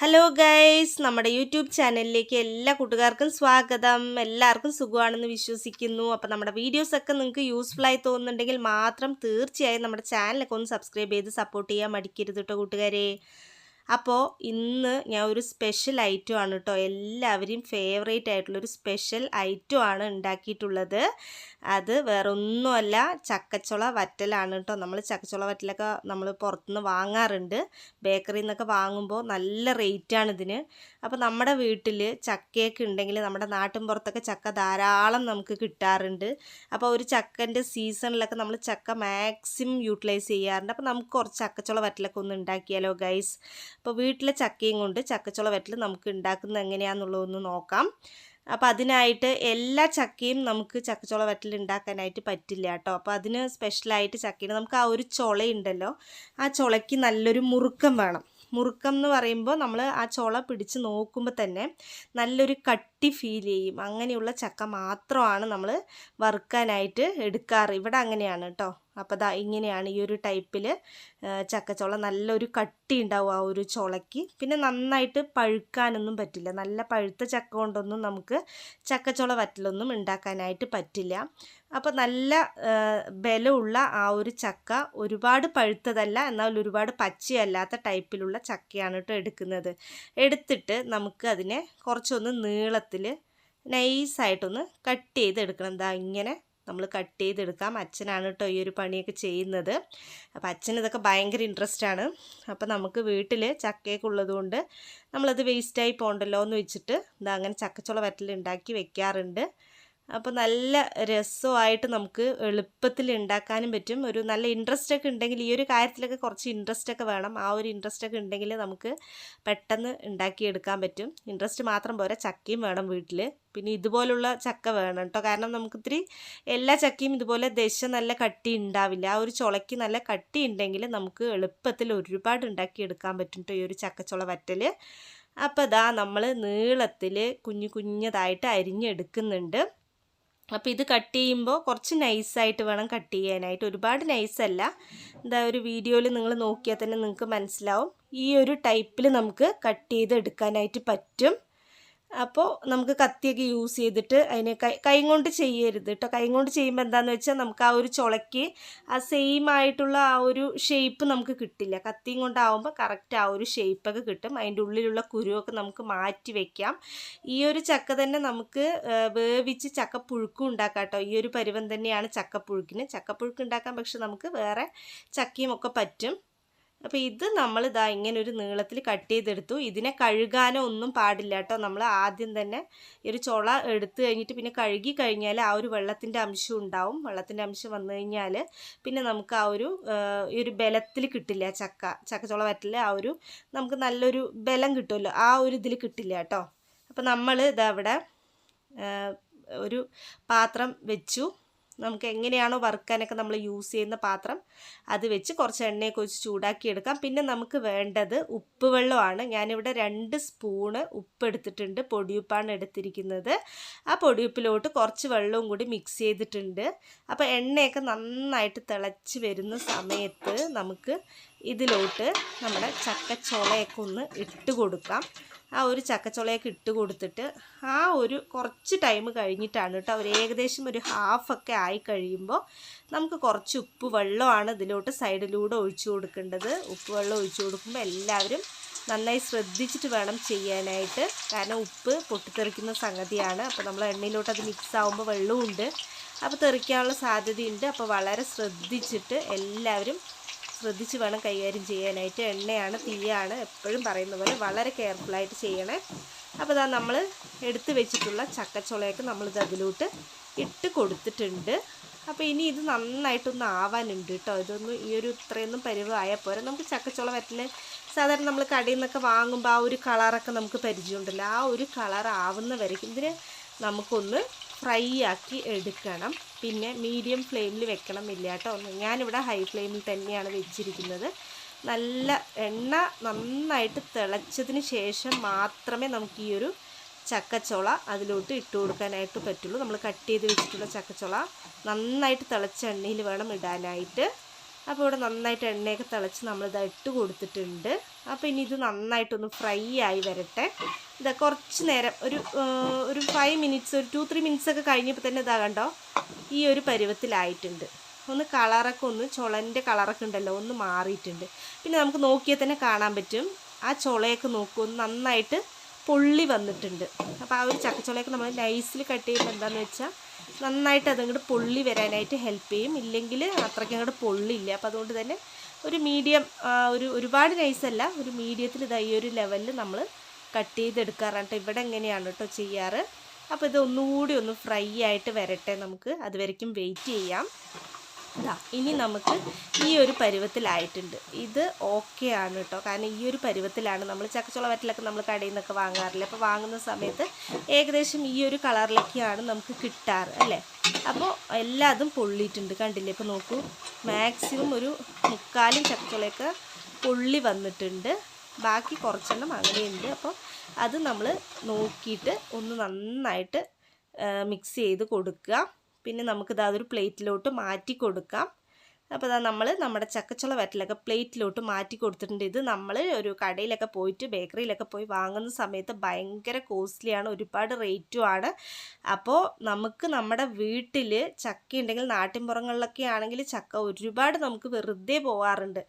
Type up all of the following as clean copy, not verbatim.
Hello guys, നമ്മുടെ YouTube ചാനലിലേക്ക് എല്ലാ കൂട്ടുകാർക്കും സ്വാഗതം. എല്ലാവർക്കും സുഖമാണെന്ന് വിശ്വസിക്കുന്നു. അപ്പോൾ നമ്മുടെ വീഡിയോസൊക്കെ നിങ്ങൾക്ക് യൂസ്ഫുൾ ആയി തോന്നുന്നുണ്ടെങ്കിൽ മാത്രം തീർച്ചയായും നമ്മുടെ ചാനലൊക്കെ ഒന്ന് സബ്സ്ക്രൈബ് ചെയ്ത് സപ്പോർട്ട് ചെയ്യാൻ മടിക്കരുത് കേട്ടോ കൂട്ടുകാരെ. അപ്പോൾ ഇന്ന് ഞാൻ ഒരു സ്പെഷ്യൽ ഐറ്റം ആണ് കേട്ടോ, എല്ലാവരെയും ഫേവറേറ്റ് ആയിട്ടുള്ളൊരു സ്പെഷ്യൽ ഐറ്റം ആണ് ഉണ്ടാക്കിയിട്ടുള്ളത്. അത് വേറൊന്നുമല്ല, ചക്കച്ചുള വറ്റലാണ് കേട്ടോ. നമ്മൾ ചക്കച്ചുള വറ്റലൊക്കെ നമ്മൾ പുറത്തുനിന്ന് വാങ്ങാറുണ്ട്, ബേക്കറിയിൽ നിന്നൊക്കെ വാങ്ങുമ്പോൾ നല്ല റേറ്റാണ് ഇതിന്. അപ്പോൾ നമ്മുടെ വീട്ടിൽ ചക്കയൊക്കെ ഉണ്ടെങ്കിൽ നമ്മുടെ നാട്ടിൻ പുറത്തൊക്കെ ചക്ക ധാരാളം നമുക്ക് കിട്ടാറുണ്ട്. അപ്പോൾ ഒരു ചക്കൻ്റെ സീസണിലൊക്കെ നമ്മൾ ചക്ക മാക്സിമം യൂട്ടിലൈസ് ചെയ്യാറുണ്ട്. അപ്പോൾ നമുക്ക് കുറച്ച് ചക്കച്ചുള വറ്റലൊക്കെ ഒന്ന് ഉണ്ടാക്കിയാലോ ഗൈസ്. അപ്പോൾ വീട്ടിലെ ചക്കയും കൊണ്ട് ചക്കച്ചുള വറ്റൽ നമുക്ക് ഉണ്ടാക്കുന്നത് എങ്ങനെയാണെന്നുള്ളതൊന്ന് നോക്കാം. അപ്പോൾ അതിനായിട്ട് എല്ലാ ചക്കയും നമുക്ക് ചക്കച്ചുള വറ്റൽ ഉണ്ടാക്കാനായിട്ട് പറ്റില്ല കേട്ടോ. അപ്പോൾ അതിന് സ്പെഷ്യലായിട്ട് ചക്കയിൽ നമുക്ക് ആ ഒരു ചുളയുണ്ടല്ലോ, ആ ചുളയ്ക്ക് നല്ലൊരു മുറുക്കം വേണം. മുറുക്കം എന്ന് പറയുമ്പോൾ നമ്മൾ ആ ചുള പിടിച്ച് നോക്കുമ്പോൾ തന്നെ നല്ലൊരു കട്ടി ഫീൽ ചെയ്യും. അങ്ങനെയുള്ള ചക്ക മാത്രമാണ് നമ്മൾ വറുക്കാനായിട്ട് എടുക്കാറ്. ഇവിടെ അങ്ങനെയാണ് കേട്ടോ. അപ്പോൾ ദാ ഇങ്ങനെയാണ് ഈ ഒരു ടൈപ്പിൽ ചക്കച്ചുള നല്ലൊരു കട്ടി ഉണ്ടാവും ആ ഒരു ചുളയ്ക്ക്. പിന്നെ നന്നായിട്ട് പഴുക്കാനൊന്നും പറ്റില്ല. നല്ല പഴുത്ത ചക്ക കൊണ്ടൊന്നും നമുക്ക് ചക്കച്ചുള വറ്റലൊന്നും ഉണ്ടാക്കാനായിട്ട് പറ്റില്ല. അപ്പോൾ നല്ല ബലമുള്ള ആ ഒരു ചക്ക, ഒരുപാട് പഴുത്തതല്ല എന്നാൽ ഒരുപാട് പച്ചയല്ലാത്ത ടൈപ്പിലുള്ള ചക്കയാണ് കേട്ടോ എടുക്കുന്നത്. എടുത്തിട്ട് നമുക്ക് അതിനെ കുറച്ചൊന്ന് നീളത്തിൽ നൈസായിട്ടൊന്ന് കട്ട് ചെയ്തെടുക്കണം. ദാ ഇങ്ങനെ നമ്മൾ കട്ട് ചെയ്തെടുക്കാം. അച്ഛനാണ് കേട്ടോ ഈ ഒരു പണിയൊക്കെ ചെയ്യുന്നത്. അപ്പോൾ അച്ഛന് ഇതൊക്കെ ഭയങ്കര ഇൻട്രസ്റ്റ് ആണ്. അപ്പോൾ നമുക്ക് വീട്ടിൽ ചക്കയൊക്കെ ഉള്ളതുകൊണ്ട് നമ്മളത് വേസ്റ്റായി പോകണ്ടല്ലോ എന്ന് വെച്ചിട്ട് ഇതാ അങ്ങനെ ചക്കച്ചുള വറ്റൽ ഉണ്ടാക്കി വെക്കാറുണ്ട്. അപ്പോൾ നല്ല രസമായിട്ട് നമുക്ക് എളുപ്പത്തിൽ ഉണ്ടാക്കാനും പറ്റും. ഒരു നല്ല ഇൻട്രസ്റ്റ് ഒക്കെ ഉണ്ടെങ്കിൽ, ഈ ഒരു കാര്യത്തിലൊക്കെ കുറച്ച് ഇൻട്രസ്റ്റ് ഒക്കെ വേണം. ആ ഒരു ഇൻട്രസ്റ്റ് ഒക്കെ ഉണ്ടെങ്കിൽ നമുക്ക് പെട്ടെന്ന് ഉണ്ടാക്കിയെടുക്കാൻ പറ്റും. ഇൻട്രസ്റ്റ് മാത്രം പോരാ, ചക്കയും വേണം വീട്ടിൽ. പിന്നെ ഇതുപോലുള്ള ചക്ക വേണം കേട്ടോ. കാരണം നമുക്കിത്തിരി എല്ലാ ചക്കയും ഇതുപോലെ ദശ നല്ല കട്ടി ഉണ്ടാവില്ല. ആ ഒരു ചുളയ്ക്ക് നല്ല കട്ടി ഉണ്ടെങ്കിൽ നമുക്ക് എളുപ്പത്തിൽ ഒരുപാട് ഉണ്ടാക്കിയെടുക്കാൻ പറ്റും കേട്ടോ ഈ ഒരു ചക്കച്ചുള വറ്റൽ. അപ്പോൾ ഇതാ നമ്മൾ നീളത്തിൽ കുഞ്ഞു കുഞ്ഞതായിട്ട് അരിഞ്ഞെടുക്കുന്നുണ്ട്. അപ്പോൾ ഇത് കട്ട് ചെയ്യുമ്പോൾ കുറച്ച് നൈസായിട്ട് വേണം കട്ട് ചെയ്യാനായിട്ട്, ഒരുപാട് നൈസല്ല. എന്താ ഒരു വീഡിയോയിൽ നിങ്ങൾ നോക്കിയാൽ തന്നെ നിങ്ങൾക്ക് മനസ്സിലാവും. ഈ ഒരു ടൈപ്പിൽ നമുക്ക് കട്ട് ചെയ്ത് എടുക്കാനായിട്ട് പറ്റും. അപ്പോൾ നമുക്ക് കത്തിയൊക്കെ യൂസ് ചെയ്തിട്ട് അതിനെ കൈ കൊണ്ട് ചെയ്യരുത് കേട്ടോ. കൈ കൊണ്ട് ചെയ്യുമ്പോൾ എന്താണെന്ന് വെച്ചാൽ നമുക്ക് ആ ഒരു ചുളയ്ക്ക് ആ സെയിം ആയിട്ടുള്ള ആ ഒരു ഷേപ്പ് നമുക്ക് കിട്ടില്ല. കത്തിയും കൊണ്ടാവുമ്പോൾ കറക്റ്റ് ആ ഒരു ഷേപ്പൊക്കെ കിട്ടും. അതിൻ്റെ ഉള്ളിലുള്ള കുരുവൊക്കെ നമുക്ക് മാറ്റി വയ്ക്കാം. ഈ ഒരു ചക്ക തന്നെ നമുക്ക് വേവിച്ച് ചക്കപ്പുഴുക്കും ഉണ്ടാക്കാം കേട്ടോ. ഈ ഒരു പരുവം തന്നെയാണ് ചക്കപ്പുഴുക്കിന്. ചക്കപ്പുഴുക്ക് ഉണ്ടാക്കാം, പക്ഷെ നമുക്ക് വേറെ ചക്കയും ഒക്കെ പറ്റും. അപ്പോൾ ഇത് നമ്മൾ ഇതാ ഇങ്ങനെ ഒരു നീളത്തിൽ കട്ട് ചെയ്തെടുത്തു. ഇതിനെ കഴുകാനോ ഒന്നും പാടില്ല കേട്ടോ. നമ്മൾ ആദ്യം തന്നെ ഈ ഒരു ചുള എടുത്തു കഴിഞ്ഞിട്ട് പിന്നെ കഴുകി കഴിഞ്ഞാൽ ആ ഒരു വെള്ളത്തിൻ്റെ അംശം ഉണ്ടാവും. വെള്ളത്തിൻ്റെ അംശം വന്നു കഴിഞ്ഞാൽ പിന്നെ നമുക്ക് ആ ഒരു ഈ ഒരു ബലത്തിൽ കിട്ടില്ല. ചക്കച്ചുള വറ്റൽ ആ ഒരു നമുക്ക് നല്ലൊരു ബലം കിട്ടുമല്ലോ, ആ ഒരു ഇതിൽ കിട്ടില്ല കേട്ടോ. അപ്പോൾ നമ്മൾ ഇതാ ഇവിടെ ഒരു പാത്രം വെച്ചു. നമുക്ക് എങ്ങനെയാണോ വറുക്കാനൊക്കെ നമ്മൾ യൂസ് ചെയ്യുന്ന പാത്രം അത് വെച്ച് കുറച്ച് എണ്ണയൊക്കെ ഒഴിച്ച് ചൂടാക്കിയെടുക്കാം. പിന്നെ നമുക്ക് വേണ്ടത് ഉപ്പ് വെള്ളമാണ്. ഞാനിവിടെ 2 സ്പൂണ് ഉപ്പ് എടുത്തിട്ടുണ്ട്. പൊടിയുപ്പാണ് എടുത്തിരിക്കുന്നത്. ആ പൊടിയുപ്പിലോട്ട് കുറച്ച് വെള്ളവും കൂടി മിക്സ് ചെയ്തിട്ടുണ്ട്. അപ്പോൾ എണ്ണയൊക്കെ നന്നായിട്ട് തിളച്ച് വരുന്ന സമയത്ത് നമുക്ക് ഇതിലോട്ട് നമ്മുടെ ചക്കച്ചുളയൊക്കെ ഒന്ന് ഇട്ട് കൊടുക്കാം. ആ ഒരു ചക്കച്ചുളയൊക്കെ ഇട്ട് കൊടുത്തിട്ട് ആ ഒരു കുറച്ച് ടൈം കഴിഞ്ഞിട്ടാണ് കേട്ടോ, ഒരു ഏകദേശം ഒരു ഹാഫൊക്കെ ആയി കഴിയുമ്പോൾ നമുക്ക് കുറച്ച് ഉപ്പ് വെള്ളമാണ് ഇതിലോട്ട് സൈഡിലൂടെ ഒഴിച്ചു കൊടുക്കേണ്ടത്. ഉപ്പ് വെള്ളം ഒഴിച്ചു കൊടുക്കുമ്പോൾ എല്ലാവരും നന്നായി ശ്രദ്ധിച്ചിട്ട് വേണം ചെയ്യാനായിട്ട്. കാരണം ഉപ്പ് പൊട്ടിത്തെറിക്കുന്ന സംഗതിയാണ്. അപ്പോൾ നമ്മൾ എണ്ണയിലോട്ട് അത് മിക്സ് ആകുമ്പോൾ വെള്ളമുണ്ട്, അപ്പോൾ തെറിക്കാനുള്ള സാധ്യതയുണ്ട്. അപ്പോൾ വളരെ ശ്രദ്ധിച്ചിട്ട് എല്ലാവരും ശ്രദ്ധിച്ച് വേണം കൈകാര്യം ചെയ്യാനായിട്ട്. എണ്ണയാണ്, തീയാണ്, എപ്പോഴും പറയുന്ന പോലെ വളരെ കെയർഫുള്ളായിട്ട് ചെയ്യണേ. അപ്പോൾ ഇതാ നമ്മൾ എടുത്ത് വെച്ചിട്ടുള്ള ചക്കച്ചുളയൊക്കെ നമ്മളിത് അതിലോട്ട് ഇട്ട് കൊടുത്തിട്ടുണ്ട്. അപ്പോൾ ഇനി ഇത് നന്നായിട്ടൊന്ന് ആവാനുണ്ട് കേട്ടോ. ഇതൊന്നും ഈ ഒരു ഇത്രയൊന്നും പരുവായാൽ പോരാ. നമുക്ക് ചക്കച്ചുള വറ്റൽ സാധാരണ നമ്മൾ കടയിൽ നിന്നൊക്കെ വാങ്ങുമ്പോൾ ആ ഒരു കളറൊക്കെ നമുക്ക് പരിചയമുണ്ടല്ലോ, ആ ഒരു കളർ ആവുന്ന വരയ്ക്കും ഇതിന് നമുക്കൊന്ന് ഫ്രൈ ആക്കി എടുക്കണം. പിന്നെ മീഡിയം ഫ്ലെയിമിൽ വെക്കണം ഇല്ല കേട്ടോ. ഞാനിവിടെ ഹൈ ഫ്ലെയിമിൽ തന്നെയാണ് വെച്ചിരിക്കുന്നത്. നല്ല എണ്ണ നന്നായിട്ട് തിളച്ചതിന് ശേഷം മാത്രമേ നമുക്ക് ഈ ഒരു ചക്കച്ചുള അതിലോട്ട് ഇട്ട് കൊടുക്കാനായിട്ട് പറ്റുള്ളൂ. നമ്മൾ കട്ട് ചെയ്ത് വെച്ചിട്ടുള്ള ചക്കച്ചുള നന്നായിട്ട് തിളച്ച എണ്ണയിൽ വേണം ഇടാനായിട്ട്. അപ്പോൾ ഇവിടെ നന്നായിട്ട് എണ്ണയൊക്കെ തിളച്ച് നമ്മളിത് ഇട്ട് കൊടുത്തിട്ടുണ്ട്. അപ്പോൾ ഇനി ഇത് നന്നായിട്ടൊന്ന് ഫ്രൈ ആയി വരട്ടെ. ഇതാ കുറച്ച് നേരം ഒരു 5 മിനിറ്റ്സ്, ഒരു 2-3 മിനിറ്റ്സ് ഒക്കെ കഴിഞ്ഞപ്പോൾ തന്നെ ഇതാ കണ്ടോ ഈ ഒരു പരുവത്തിലായിട്ടുണ്ട്. ഒന്ന് കളറൊക്കെ ഒന്ന് ചുളൻ്റെ കളറൊക്കെ ഉണ്ടല്ലോ ഒന്ന് മാറിയിട്ടുണ്ട്. പിന്നെ നമുക്ക് നോക്കിയാൽ തന്നെ കാണാൻ പറ്റും ആ ചുളയൊക്കെ നോക്കൂ ഒന്ന് നന്നായിട്ട് പൊള്ളി വന്നിട്ടുണ്ട്. അപ്പോൾ ആ ഒരു ചക്കച്ചുളയൊക്കെ നമ്മൾ നൈസിൽ കട്ട് ചെയ്യുമ്പോൾ എന്താണെന്ന് വെച്ചാൽ നന്നായിട്ട് അതങ്ങോട്ട് പൊള്ളി വരാനായിട്ട് ഹെൽപ്പ് ചെയ്യും. ഇല്ലെങ്കിൽ അത്രയ്ക്ക് അങ്ങോട്ട് പൊള്ളില്ല. അപ്പോൾ അതുകൊണ്ട് തന്നെ ഒരു മീഡിയം, ഒരുപാട് നൈസല്ല, ഒരു മീഡിയത്തിൽ ഇതാ ഈ ഒരു ലെവലിൽ നമ്മൾ കട്ട് ചെയ്തെടുക്കാറാണ് കേട്ടോ. ഇവിടെ എങ്ങനെയാണ് കേട്ടോ ചെയ്യാറ്. അപ്പോൾ ഇത് ഒന്നുകൂടി ഒന്ന് ഫ്രൈ ആയിട്ട് വരട്ടെ, നമുക്ക് അതുവരയ്ക്കും വെയിറ്റ് ചെയ്യാം. ഇനി നമുക്ക് ഈ ഒരു പരുവത്തിലായിട്ടുണ്ട്. ഇത് ഓക്കെ ആണ് കേട്ടോ. കാരണം ഈ ഒരു പരുവത്തിലാണ് നമ്മൾ ചക്കച്ചുള വറ്റലൊക്കെ നമ്മൾ കടയിൽ നിന്നൊക്കെ വാങ്ങാറില്ല. അപ്പോൾ വാങ്ങുന്ന സമയത്ത് ഏകദേശം ഈ ഒരു കളറിലൊക്കെയാണ് നമുക്ക് കിട്ടാറ് അല്ലേ. അപ്പോൾ എല്ലാതും പൊള്ളിയിട്ടുണ്ട് കണ്ടില്ലേ. ഇപ്പോൾ നോക്കൂ, മാക്സിമം ഒരു 3/4 ചക്കച്ചുളയൊക്കെ പൊള്ളി വന്നിട്ടുണ്ട്. ബാക്കി കുറച്ചെണ്ണം അങ്ങനെയുണ്ട്. അപ്പോൾ അത് നമ്മൾ നോക്കിയിട്ട് ഒന്ന് നന്നായിട്ട് മിക്സ് ചെയ്ത് കൊടുക്കുക. പിന്നെ നമുക്കിത് അതൊരു പ്ലേറ്റിലോട്ട് മാറ്റി കൊടുക്കാം. അപ്പോൾ അതാ നമ്മൾ നമ്മുടെ ചക്കച്ചുള വറ്റലൊക്കെ പ്ലേറ്റിലോട്ട് മാറ്റി കൊടുത്തിട്ടുണ്ട്. ഇത് നമ്മൾ ഒരു കടയിലൊക്കെ പോയിട്ട് ബേക്കറിയിലൊക്കെ പോയി വാങ്ങുന്ന സമയത്ത് ഭയങ്കര കോസ്റ്റ്ലിയാണ്, ഒരുപാട് റേറ്റുമാണ്. അപ്പോൾ നമുക്ക് നമ്മുടെ വീട്ടിൽ ചക്ക ഉണ്ടെങ്കിൽ, നാട്ടിൻപുറങ്ങളിലൊക്കെ ആണെങ്കിൽ ചക്ക ഒരുപാട് നമുക്ക് വെറുതെ പോകാറുണ്ട്.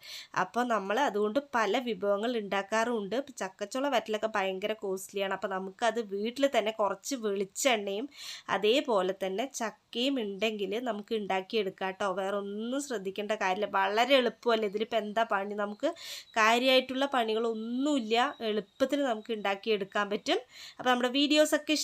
അപ്പോൾ നമ്മൾ അതുകൊണ്ട് പല വിഭവങ്ങൾ ഉണ്ടാക്കാറുമുണ്ട്. ചക്കച്ചുള വറ്റലൊക്കെ ഭയങ്കര കോസ്റ്റ്ലിയാണ്. അപ്പോൾ നമുക്കത് വീട്ടിൽ തന്നെ കുറച്ച് വെളിച്ചെണ്ണയും അതേപോലെ തന്നെ ചക്കയും ഉണ്ടെങ്കിൽ നമുക്ക് ഉണ്ടാക്കിയെടുക്കാം കേട്ടോ. വേറെ ഒന്നും ശ്രദ്ധിക്കേണ്ട കാര്യമില്ല, വളരെ എളുപ്പമല്ലേ. ഇതിലിപ്പോൾ എന്താ പണി, നമുക്ക് കാര്യമായിട്ടുള്ള പണികളൊന്നുമില്ല, എളുപ്പത്തിൽ നമുക്ക് ഉണ്ടാക്കിയെടുക്കാൻ പറ്റും. അപ്പോൾ നമ്മുടെ വീഡിയോസൊക്കെ